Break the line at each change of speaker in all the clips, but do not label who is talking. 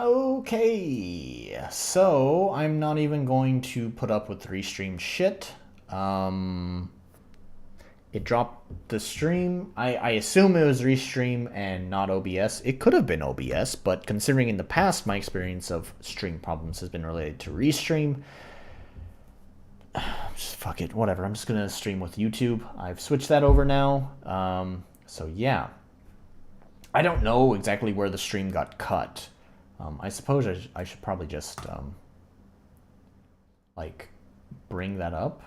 Okay, so I'm not even going to put up with restream shit. It dropped the stream. I assume it was restream and not OBS. It could have been OBS, but considering in the past my experience of stream problems has been related to restream, just fuck it, whatever. I'm just gonna stream with YouTube. I've switched that over now. So yeah, I don't know exactly where the stream got cut. I suppose I should probably just like bring that up.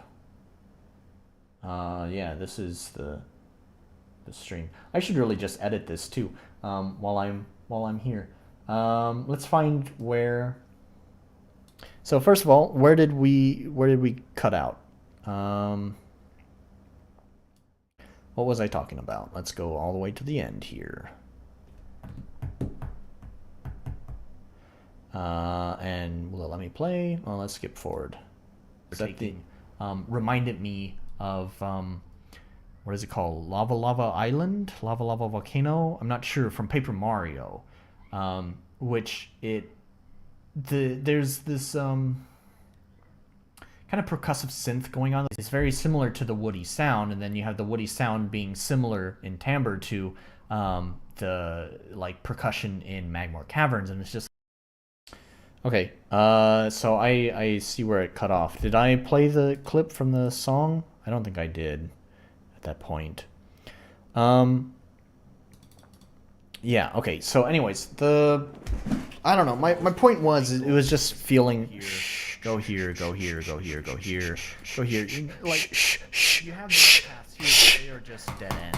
Yeah, this is the stream. I should really just edit this too while I'm here. Let's find where. So first of all, where did we cut out? What was I talking about? Let's go all the way to the end here. And will it let me play? Well, let's skip forward. Reminded me of what is it called? Lava Island? Lava Volcano? I'm not sure, from Paper Mario. Which there's this kind of percussive synth going on. It's very similar to the woody sound, and then you have the woody sound being similar in timbre to the like percussion in Magmore Caverns, and it's just okay. So I see where it cut off. Did I play the clip from the song? I don't think I did at that point. Yeah, okay. So anyways, I don't know. My point was it was just feeling go here, go here, go here, go here, go here. Like you have these paths here, they are just dead end.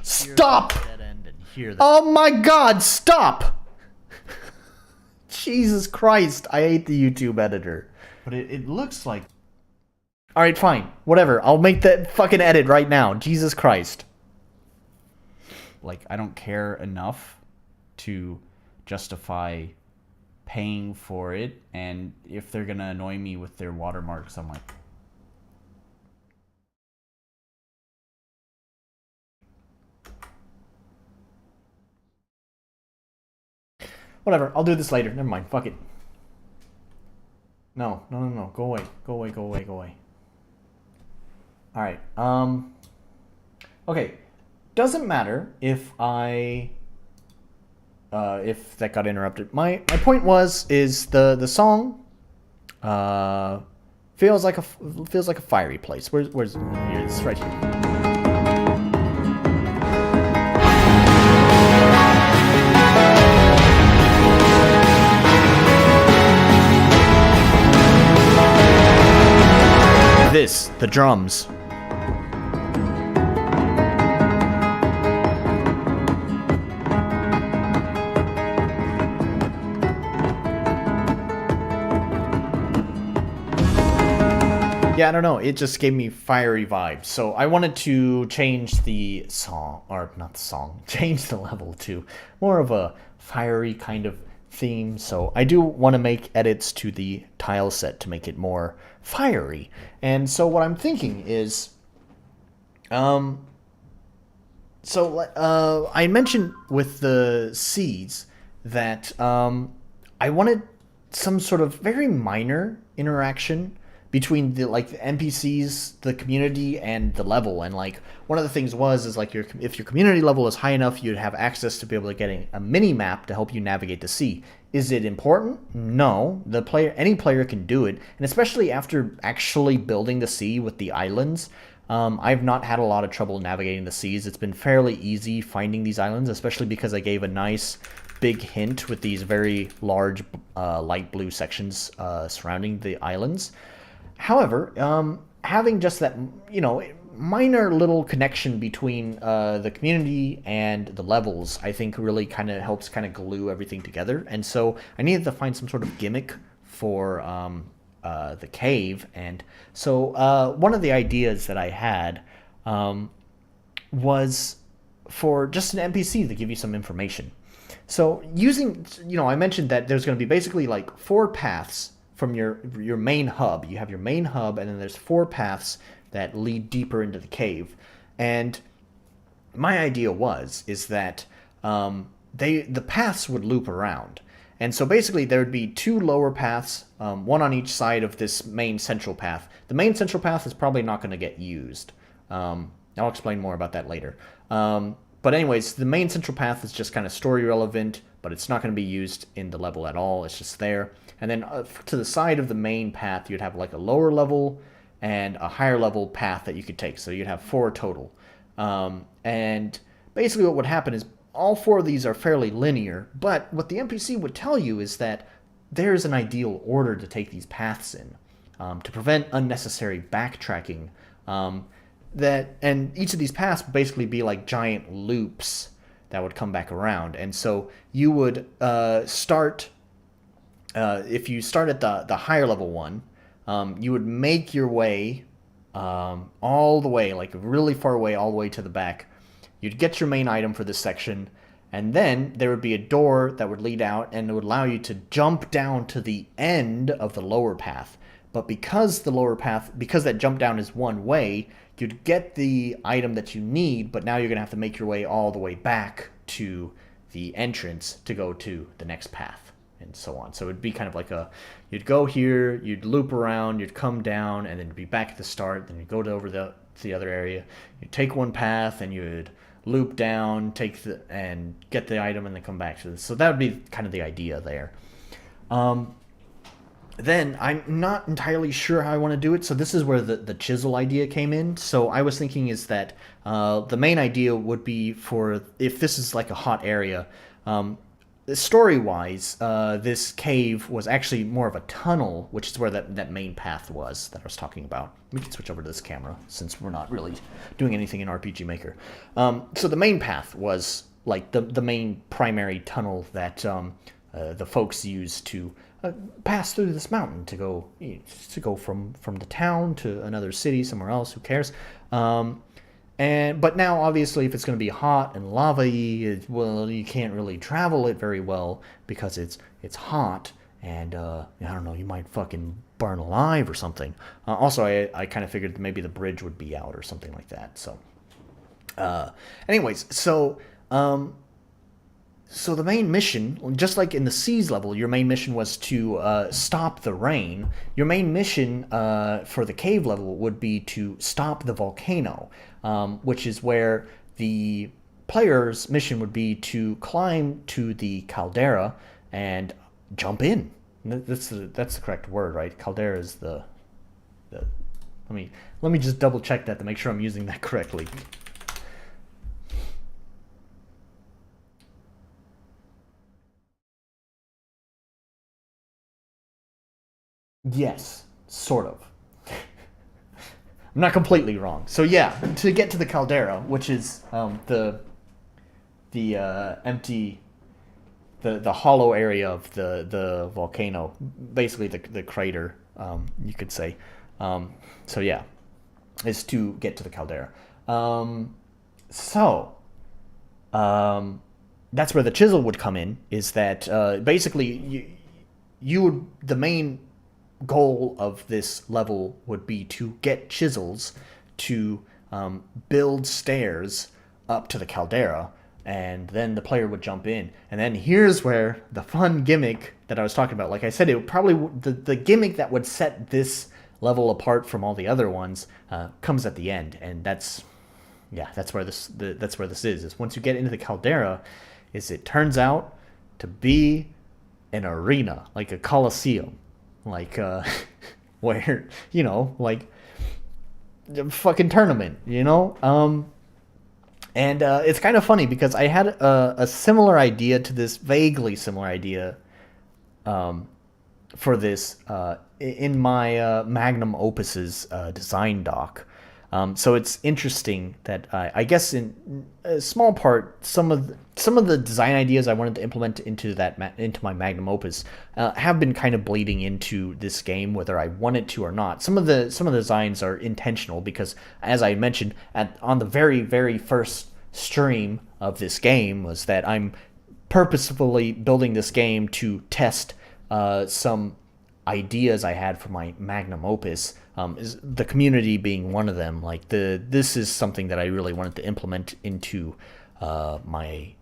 Stop! Dead end and here. Oh my God! Stop! Jesus Christ! I hate the YouTube editor. But it looks like. All right, fine, whatever. I'll make that fucking edit right now. Jesus Christ.
Like, I don't care enough to justify paying for it, and if they're gonna annoy me with their watermarks, I'm like,
whatever, I'll do this later. Never mind, fuck it. No. Go away. Go away, go away, go away. Alright, okay. Doesn't matter if if that got interrupted. My point is the song feels like a fiery place. Where's here? It's right here. This, the drums. Yeah, I don't know. It just gave me fiery vibes. So I wanted to change the song, or not the song, change the level to more of a fiery kind of theme. So I do want to make edits to the tile set to make it more fiery. And so what I'm thinking is, I mentioned with the seeds that I wanted some sort of very minor interaction between the NPCs, the community, and the level. And like one of the things is like if your community level is high enough, you'd have access to be able to get a mini map to help you navigate the sea. Is it important? No. Any player can do it, and especially after actually building the sea with the islands. I've not had a lot of trouble navigating the seas. It's been fairly easy finding these islands, especially because I gave a nice big hint with these very large light blue sections surrounding the islands. However, having just that, minor little connection between the community and the levels, I think really kind of helps glue everything together. And so I needed to find some sort of gimmick for the cave. And so one of the ideas that I had was for just an NPC to give you some information. So using, I mentioned that there's going to be basically like 4 paths from your main hub. You have your main hub, and then there's 4 paths that lead deeper into the cave. And my idea is that the paths would loop around, And so basically, there would be two lower paths, one on each side of this main central path. The main central path is probably not going to get used. I'll explain more about that later. But anyways, the main central path is just kind of story relevant, but it's not going to be used in the level at all. It's just there. And then to the side of the main path, you'd have like a lower level and a higher level path that you could take. So you'd have 4 total. And basically what would happen is all 4 of these are fairly linear, but what the NPC would tell you is that there's an ideal order to take these paths in, to prevent unnecessary backtracking. And each of these paths would basically be like giant loops that would come back around. And so you would start, if you start at the higher level one, you would make your way all the way, like really far away, all the way to the back. You'd get your main item for this section, and then there would be a door that would lead out, and it would allow you to jump down to the end of the lower path. But because that jump down is one way, you'd get the item that you need, but now you're going to have to make your way all the way back to the entrance to go to the next path, and so on. So it would be kind of like you'd go here, you'd loop around, you'd come down, and then you'd be back at the start, then you'd go to over to the other area, you'd take one path, and you'd loop down, and get the item, and then come back to this. So that would be kind of the idea there. Then I'm not entirely sure how I want to do it, so this is where the chisel idea came in. So I was thinking is that the main idea would be for, if this is like a hot area, story-wise, this cave was actually more of a tunnel, which is where that main path was that I was talking about. We can switch over to this camera, since we're not really doing anything in RPG Maker. So the main path was like the main primary tunnel that the folks used to pass through this mountain to go from the town to another city somewhere else. Who cares? But now obviously, if it's going to be hot and lava-y, well, you can't really travel it very well because it's hot, and I don't know, you might fucking burn alive or something. Also, I kind of figured maybe the bridge would be out or something like that. So, anyways, so the main mission, just like in the Seas level, your main mission was to stop the rain. Your main mission for the cave level would be to stop the volcano, which is where the player's mission would be to climb to the caldera and jump in. That's the correct word, right? Caldera is the let me just double check that to make sure I'm using that correctly. Yes, sort of. I'm not completely wrong. So yeah, to get to the caldera, which is the empty, the hollow area of the volcano, basically the crater, you could say. So yeah, is to get to the caldera. That's where the chisel would come in. Is that basically the main goal of this level would be to get chisels to build stairs up to the caldera, and then the player would jump in. And then here's where the fun gimmick that I was talking about, like I said, it would probably the gimmick that would set this level apart from all the other ones comes at the end, and that's where this is once you get into the caldera, it turns out to be an arena, like a coliseum. Like, where, like, a fucking tournament, And it's kind of funny because I had a similar idea to this, vaguely similar idea, for this in my magnum opus's design doc. So it's interesting that I guess in a small part, some of the design ideas I wanted to implement into my magnum opus have been kind of bleeding into this game, whether I wanted to or not. Some of the designs are intentional because, as I mentioned on the very, very first stream of this game, was that I'm purposefully building this game to test some ideas I had for my magnum opus. Is the community being one of them. Like this is something that I really wanted to implement into my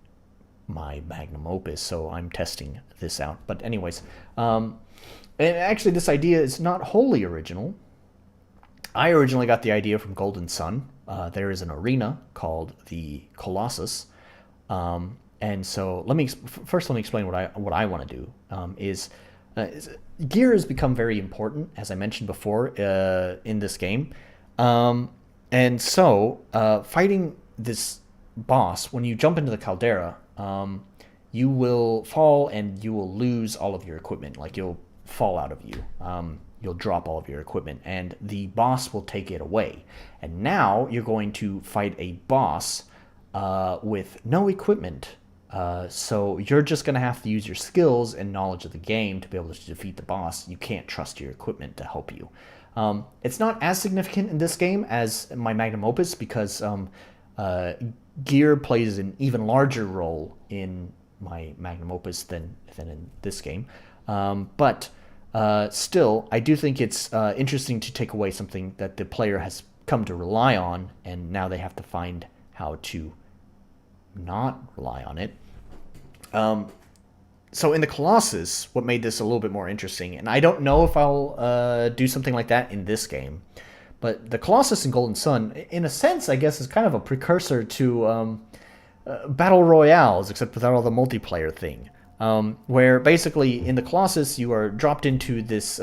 my magnum opus, so I'm testing this out. But anyways, and actually this idea is not wholly original. I originally got the idea from Golden Sun. There is an arena called the Colossus, and so let me explain what I want to do. Gear has become very important, as I mentioned before, in this game, and so fighting this boss, when you jump into the caldera, you will fall and you will lose all of your equipment. Like, you'll fall out of you. You'll drop all of your equipment, and the boss will take it away. And now you're going to fight a boss with no equipment. So you're just going to have to use your skills and knowledge of the game to be able to defeat the boss. You can't trust your equipment to help you. It's not as significant in this game as my magnum opus, because gear plays an even larger role in my magnum opus than in this game. But still, I do think it's interesting to take away something that the player has come to rely on, and now they have to find how to not rely on it. So in the Colossus, what made this a little bit more interesting, and I don't know if I'll do something like that in this game, but the Colossus in Golden Sun, in a sense, I guess, is kind of a precursor to Battle Royales, except without all the multiplayer thing. Where basically in the Colossus you are dropped into this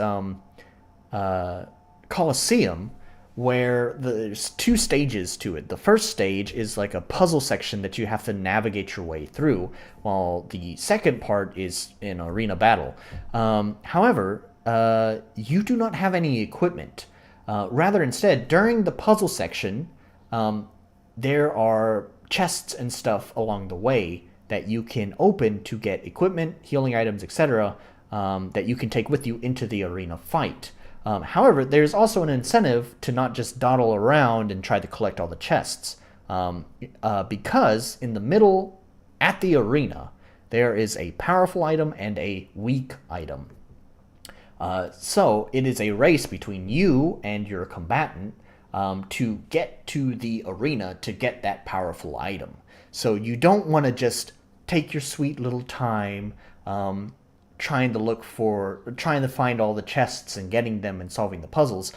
Colosseum, where there's two stages to it. The first stage is like a puzzle section that you have to navigate your way through, while the second part is an arena battle. However, you do not have any equipment. Rather, instead, during the puzzle section, there are chests and stuff along the way that you can open to get equipment, healing items, etc., that you can take with you into the arena fight. However, there's also an incentive to not just dawdle around and try to collect all the chests, because in the middle, at the arena, there is a powerful item and a weak item. So it is a race between you and your combatant to get to the arena to get that powerful item. So you don't want to just take your sweet little time trying to find all the chests and getting them and solving the puzzles.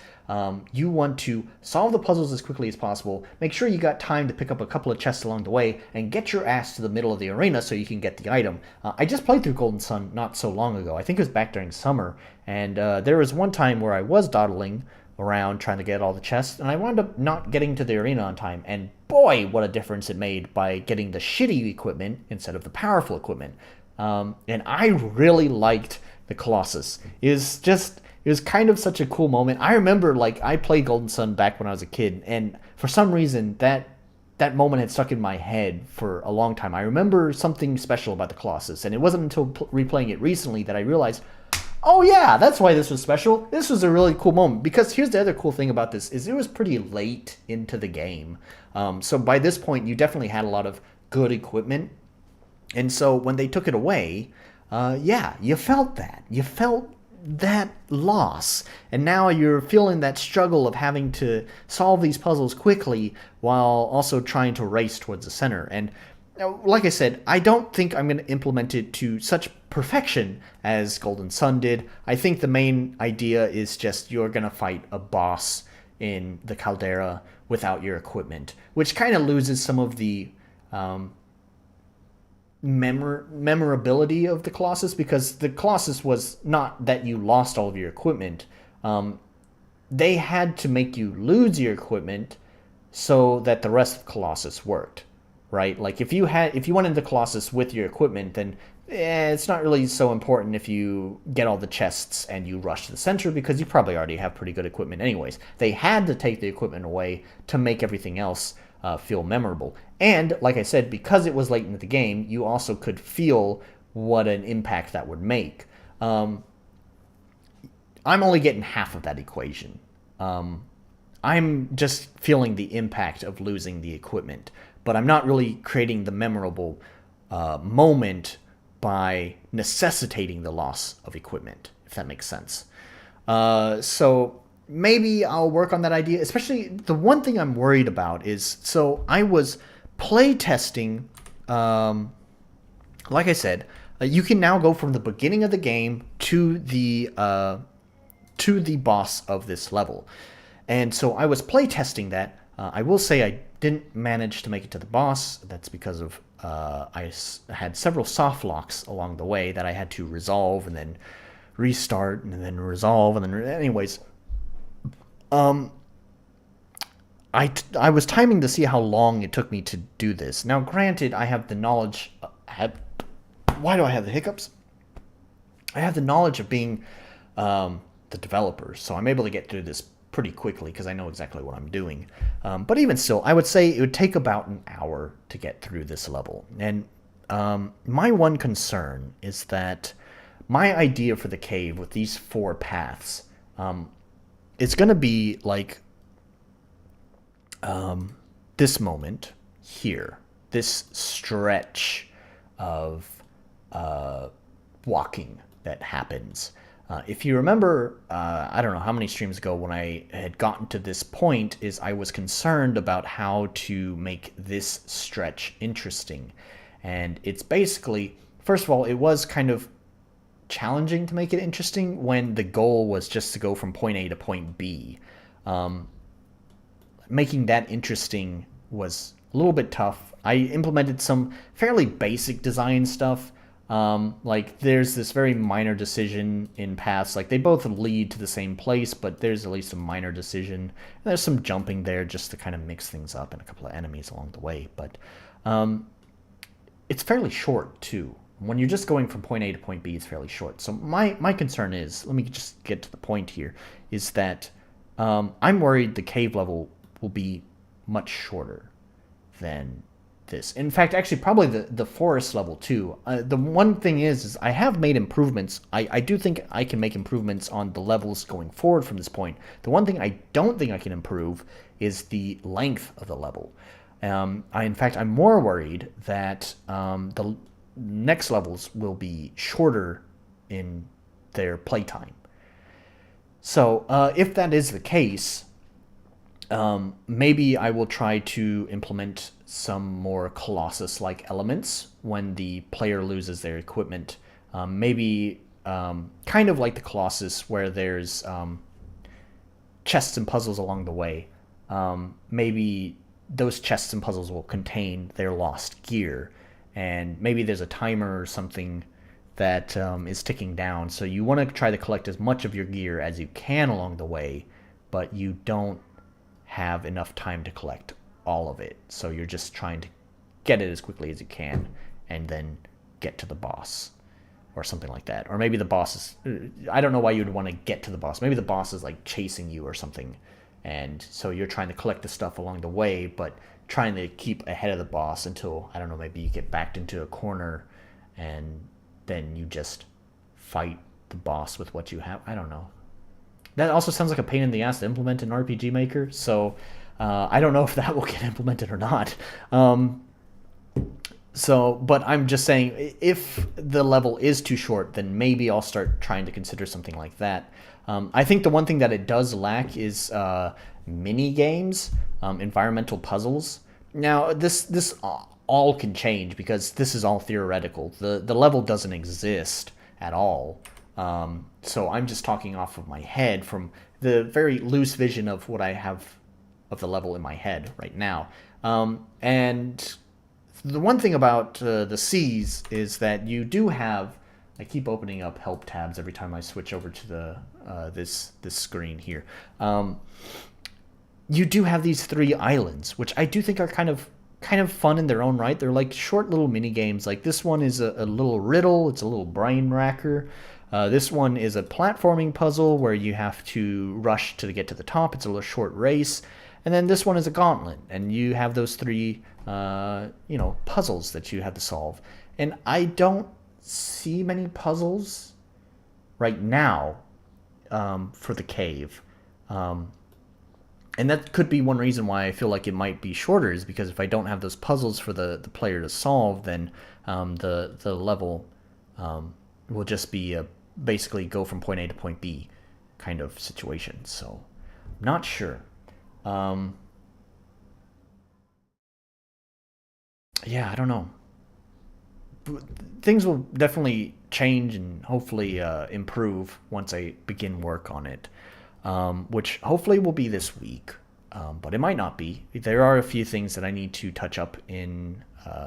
You want to solve the puzzles as quickly as possible, make sure you got time to pick up a couple of chests along the way, and get your ass to the middle of the arena so you can get the item. I just played through Golden Sun not so long ago. I think it was back during summer, and there was one time where I was dawdling around trying to get all the chests, and I wound up not getting to the arena on time, and boy, what a difference it made by getting the shitty equipment instead of the powerful equipment. And I really liked the Colossus. It was kind of such a cool moment. I remember, like, I played Golden Sun back when I was a kid, and for some reason that moment had stuck in my head for a long time. I remember something special about the Colossus, and it wasn't until replaying it recently that I realized, oh yeah, that's why this was special. This was a really cool moment, because here's the other cool thing about this, is it was pretty late into the game. So by this point, you definitely had a lot of good equipment. And so when they took it away, yeah, you felt that. You felt that loss. And now you're feeling that struggle of having to solve these puzzles quickly while also trying to race towards the center. And like I said, I don't think I'm going to implement it to such perfection as Golden Sun did. I think the main idea is just you're going to fight a boss in the caldera without your equipment, which kind of loses some of the memorability of the Colossus, because the Colossus was not that you lost all of your equipment. They had to make you lose your equipment so that the rest of Colossus worked, right? Like, if you went into Colossus with your equipment, then it's not really so important if you get all the chests and you rush to the center, because you probably already have pretty good equipment anyways. They had to take the equipment away to make everything else feel memorable. And like I said, because it was late into the game, you also could feel what an impact that would make. I'm only getting half of that equation. I'm just feeling the impact of losing the equipment, but I'm not really creating the memorable moment by necessitating the loss of equipment, if that makes sense. So maybe I'll work on that idea. Especially, the one thing I'm worried about is, so I was play testing like I said, you can now go from the beginning of the game to the boss of this level. And so I was playtesting that. I will say I didn't manage to make it to the boss. That's because of had several soft locks along the way that I had to resolve and then restart and then resolve and then anyways. I was timing to see how long it took me to do this. Now, granted, I have the knowledge. Why do I have the hiccups? I have the knowledge of being the developer, so I'm able to get through this pretty quickly because I know exactly what I'm doing. But even still, I would say it would take about an hour to get through this level. And my one concern is that my idea for the cave with these four paths, it's going to be like this moment here, this stretch of walking that happens. If you remember, I don't know how many streams ago when I had gotten to this point, is I was concerned about how to make this stretch interesting. And it's basically, first of all, it was kind of challenging to make it interesting when the goal was just to go from point A to point B. Making that interesting was a little bit tough. I implemented some fairly basic design stuff. Like there's this very minor decision in paths. Like they both lead to the same place, but there's at least a minor decision. And there's some jumping there just to kind of mix things up and a couple of enemies along the way. But it's fairly short too. When you're just going from point A to point B, it's fairly short. So my concern is, let me just get to the point here, is that I'm worried the cave level will be much shorter than this. In fact, actually, probably the forest level too. The one thing is I have made improvements. I do think I can make improvements on the levels going forward from this point. The one thing I don't think I can improve is the length of the level. In fact, I'm more worried that the next levels will be shorter in their playtime. So if that is the case, maybe I will try to implement some more Colossus-like elements when the player loses their equipment. Maybe kind of like the Colossus, where there's chests and puzzles along the way. Maybe those chests and puzzles will contain their lost gear, and maybe there's a timer or something that is ticking down. So you want to try to collect as much of your gear as you can along the way, but you don't have enough time to collect all of it. So you're just trying to get it as quickly as you can and then get to the boss or something like that. Or maybe the boss is, I don't know why you'd want to get to the boss. Maybe the boss is like chasing you or something. And so you're trying to collect the stuff along the way, but trying to keep ahead of the boss until, I don't know, maybe you get backed into a corner and then you just fight the boss with what you have. I don't know. That also sounds like a pain in the ass to implement in RPG Maker, so I don't know if that will get implemented or not. But I'm just saying, if the level is too short, then maybe I'll start trying to consider something like that. I think the one thing that it does lack is mini games, environmental puzzles. Now, this all can change because this is all theoretical. The level doesn't exist at all. So I'm just talking off of my head from the very loose vision of what I have of the level in my head right now. And the one thing about the C's is that you do have, I keep opening up help tabs every time I switch over to the this screen here. You do have these 3 islands, which I do think are kind of fun in their own right. They're like short little mini games. Like this one is a little riddle. It's a little brain racker. This one is a platforming puzzle where you have to rush to get to the top. It's a little short race. And then this one is a gauntlet, and you have those 3, puzzles that you have to solve. And I don't see many puzzles right now for the cave. And that could be one reason why I feel like it might be shorter, is because if I don't have those puzzles for the player to solve, then the level will just be basically go from point A to point B kind of situation. So I'm not sure. Yeah, I don't know. things will definitely change and hopefully improve once I begin work on it, which hopefully will be this week. But it might not be. There are a few things that I need to touch up in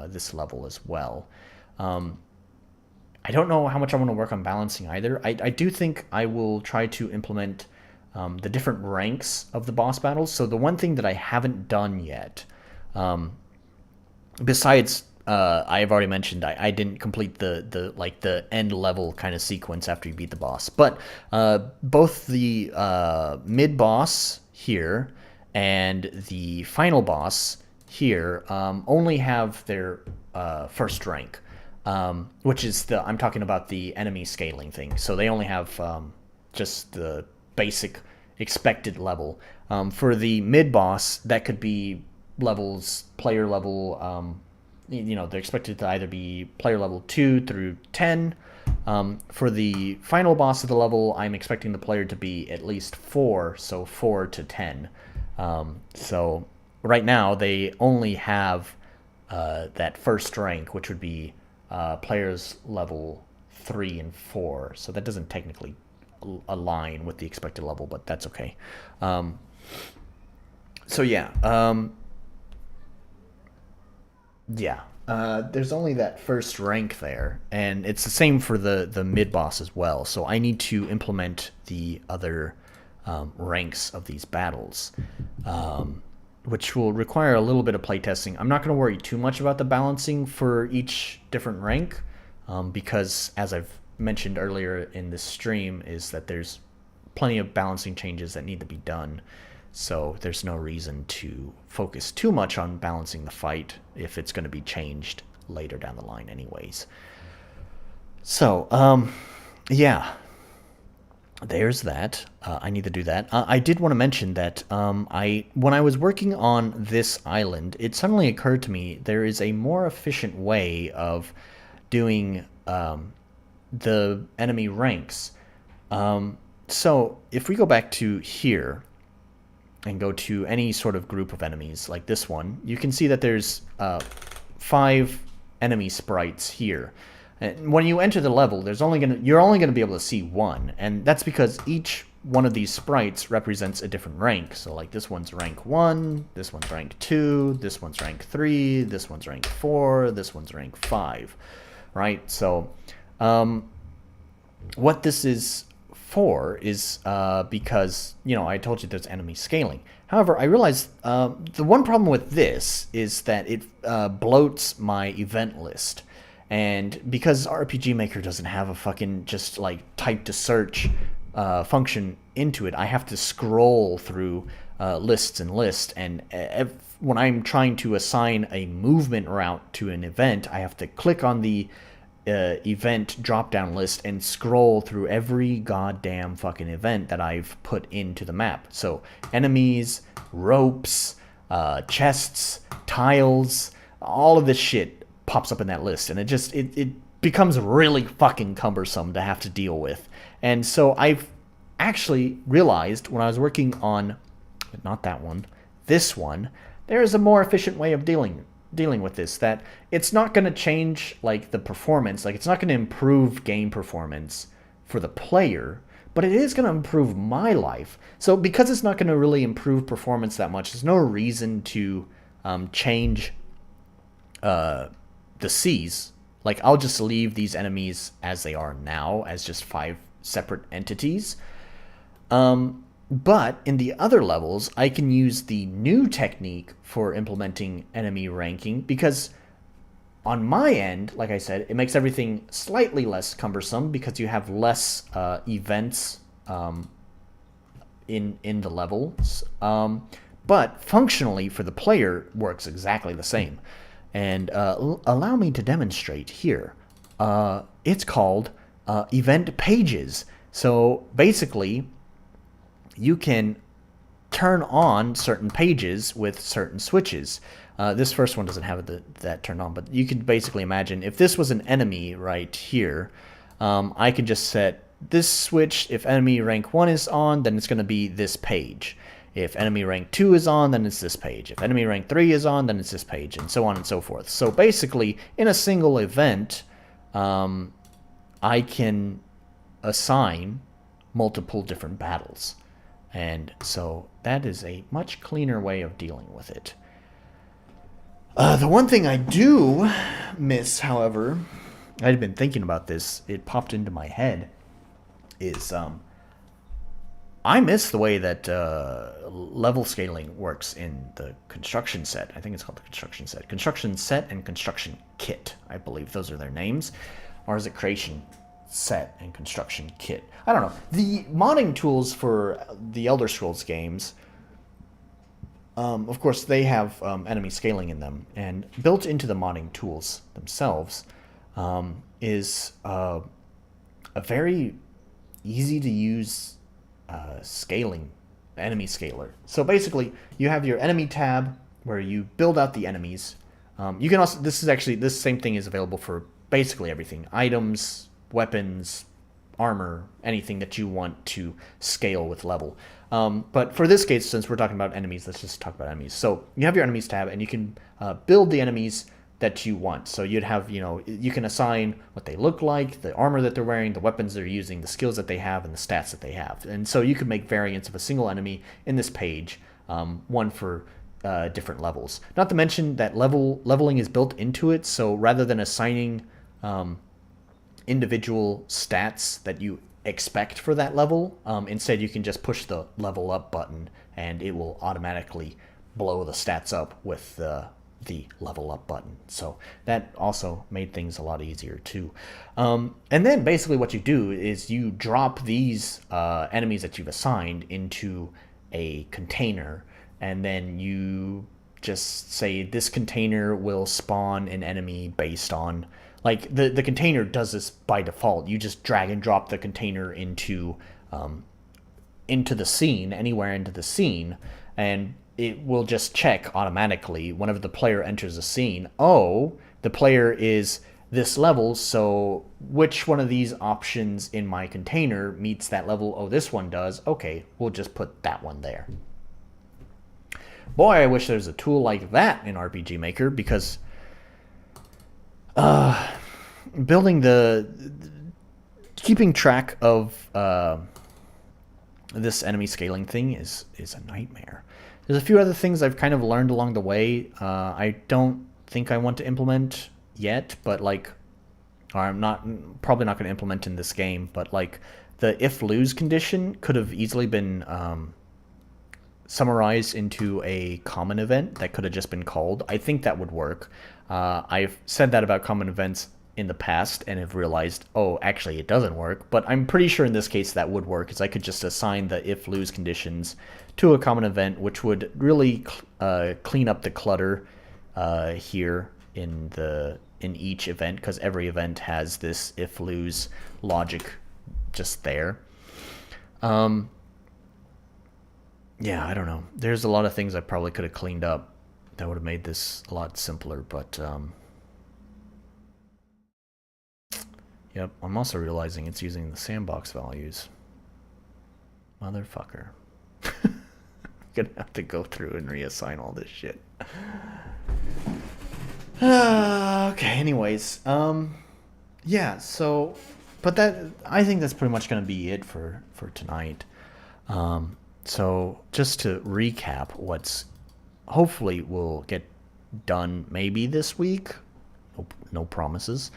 this level as well. I don't know how much I want to work on balancing either. I do think I will try to implement the different ranks of the boss battles. So the one thing that I haven't done yet, besides I've already mentioned I didn't complete the end level kind of sequence after you beat the boss, but both the mid boss here and the final boss here only have their first rank, which is I'm talking about the enemy scaling thing. So they only have just the basic expected level. For the mid boss, that could be levels, player level. They're expected to either be player level 2 through 10. For the final boss of the level, I'm expecting the player to be at least 4, so 4 to 10. So right now, they only have that first rank, which would be players level 3 and 4. So that doesn't technically align with the expected level, but that's okay. So yeah. There's only that first rank there, and it's the same for the mid boss as well. So I need to implement the other ranks of these battles, which will require a little bit of playtesting. I'm not going to worry too much about the balancing for each different rank, because as I've mentioned earlier in this stream, is that there's plenty of balancing changes that need to be done. So there's no reason to focus too much on balancing the fight if it's going to be changed later down the line anyways. So, yeah. There's that. I need to do that. I did want to mention that when I was working on this island, it suddenly occurred to me there is a more efficient way of doing the enemy ranks. So if we go back to here and go to any sort of group of enemies like this one, you can see that there's 5 enemy sprites here. And when you enter the level, you're only gonna be able to see 1, and that's because each one of these sprites represents a different rank. So like this one's rank 1, this one's rank 2, this one's rank 3, this one's rank 4, this one's rank 5, right? So what this is for is because, I told you there's enemy scaling. However, I realized the one problem with this is that it bloats my event list. And because RPG Maker doesn't have a fucking just like type to search function into it, I have to scroll through lists and lists. And when I'm trying to assign a movement route to an event, I have to click on the event drop-down list and scroll through every goddamn fucking event that I've put into the map. So enemies, ropes, chests, tiles, all of this shit pops up in that list, and it becomes really fucking cumbersome to have to deal with. And so I've actually realized when I was working on, not that one, this one, there is a more efficient way of dealing with this, that it's not going to change like the performance, like it's not going to improve game performance for the player, but it is going to improve my life. So because it's not going to really improve performance that much, there's no reason to change the C's. Like, I'll just leave these enemies as they are now, as just 5 separate entities. But in the other levels, I can use the new technique for implementing enemy ranking, because on my end, like I said, it makes everything slightly less cumbersome because you have less events in the levels. But functionally, for the player, works exactly the same. And allow me to demonstrate here. It's called event pages. So basically, you can turn on certain pages with certain switches. This first one doesn't have that turned on, but you can basically imagine if this was an enemy right here, I could just set this switch. If enemy rank 1 is on, then it's going to be this page. If enemy rank 2 is on, then it's this page. If enemy rank 3 is on, then it's this page, and so on and so forth. So basically, in a single event, I can assign multiple different battles. And so that is a much cleaner way of dealing with it. The one thing I do miss, however, I'd been thinking about this, it popped into my head, is I miss the way that level scaling works in the construction set. I think it's called the construction set. Construction set and construction kit, I believe those are their names. Or is it creation set and construction kit? I don't know. The modding tools for the Elder Scrolls games, of course, they have enemy scaling in them. And built into the modding tools themselves is a very easy to use scaling enemy scaler. So basically, you have your enemy tab where you build out the enemies. You can also, this same thing is available for basically everything: items, weapons, armor, anything that you want to scale with level. But for this case, since we're talking about enemies, let's just talk about enemies. So you have your enemies tab, and you can build the enemies that you want. So you'd have, you can assign what they look like, the armor that they're wearing, the weapons they're using, the skills that they have, and the stats that they have. And so you can make variants of a single enemy in this page, one for different levels. Not to mention that leveling is built into it, so rather than assigning individual stats that you expect for that level, instead you can just push the level up button and it will automatically blow the stats up with the level up button. So that also made things a lot easier too. And then basically what you do is you drop these enemies that you've assigned into a container, and then you just say this container will spawn an enemy based on, like, the container does this by default. You just drag and drop the container into the scene, anywhere into the scene, and it will just check automatically whenever the player enters a scene. Oh, the player is this level, so which one of these options in my container meets that level? Oh, this one does. Okay, we'll just put that one there. Boy, I wish there was a tool like that in RPG Maker, because keeping track of this enemy scaling thing is a nightmare. There's a few other things I've kind of learned along the way. I don't think I want to implement yet, but or I'm probably not going to implement in this game, but the if lose condition could have easily been summarized into a common event that could have just been called. I think that would work. I've said that about common events in the past and have realized, oh, actually it doesn't work. But I'm pretty sure in this case that would work, because I could just assign the if lose conditions to a common event, which would really clean up the clutter here in each event, because every event has this if lose logic just there. Yeah, I don't know. There's a lot of things I probably could have cleaned up that would have made this a lot simpler, but yep, I'm also realizing it's using the sandbox values. Motherfucker. I'm gonna have to go through and reassign all this shit. Okay, anyways, yeah, so, but I think that's pretty much gonna be it for tonight. So just to recap, what's hopefully will get done maybe this week, no promises,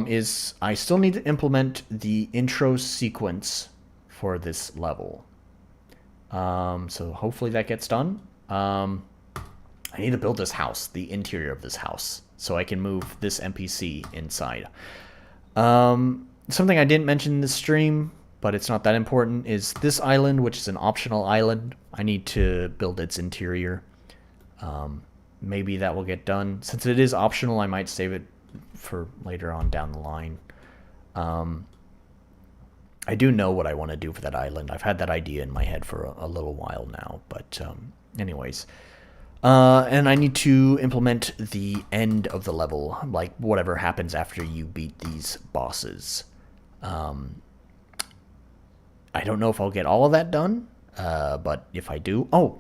is I still need to implement the intro sequence for this level. So hopefully that gets done. I need to build this house, the interior of this house, so I can move this NPC inside. Something I didn't mention in this stream, but it's not that important, is this island, which is an optional island. I need to build its interior. Maybe that will get done. Since it is optional, I might save it for later on down the line. I do know what I want to do for that island. I've had that idea in my head for a little while now, but anyways. And I need to implement the end of the level, like whatever happens after you beat these bosses. I don't know if I'll get all of that done, but if I do... Oh,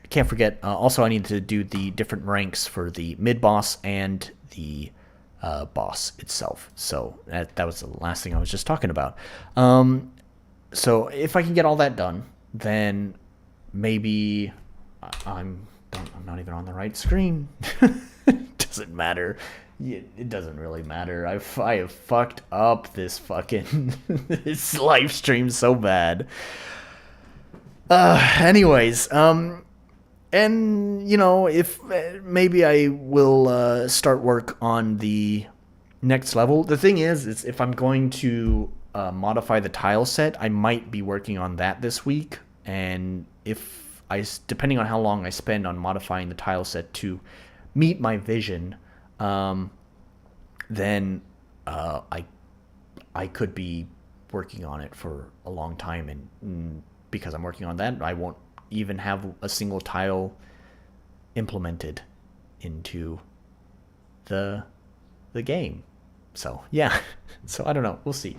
can't forget, also I need to do the different ranks for the mid-boss and the boss itself. So that was the last thing I was just talking about. So if I can get all that done, then maybe I'm not even on the right screen. Doesn't matter. It doesn't really matter. I have fucked up this fucking this live stream so bad. Anyways, and you know, if maybe I will start work on the next level. The thing is if I'm going to modify the tile set, I might be working on that this week. And if depending on how long I spend on modifying the tile set to meet my vision, then I could be working on it for a long time, and because I'm working on that, I won't even have a single tile implemented into the game. So yeah, so I don't know. We'll see.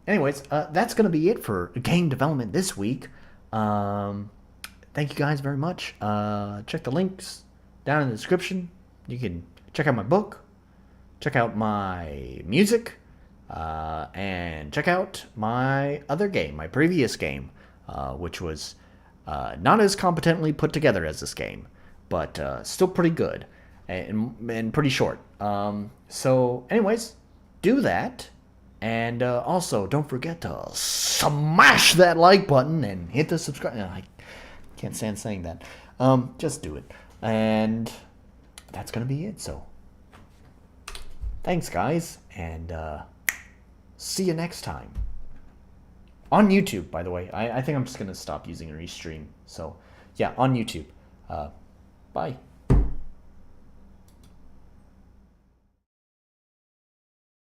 Anyways, that's gonna be it for game development this week. Thank you guys very much. Check the links down in the description. You can check out my book, check out my music, and check out my other game, my previous game, which was not as competently put together as this game, but still pretty good and pretty short. So anyways, do that. And also, don't forget to smash that like button and hit the subscribe. I can't stand saying that. Just do it. And that's going to be it. So, thanks, guys. And see you next time. On YouTube, by the way. I think I'm just going to stop using Restream. So, yeah, on YouTube. Bye.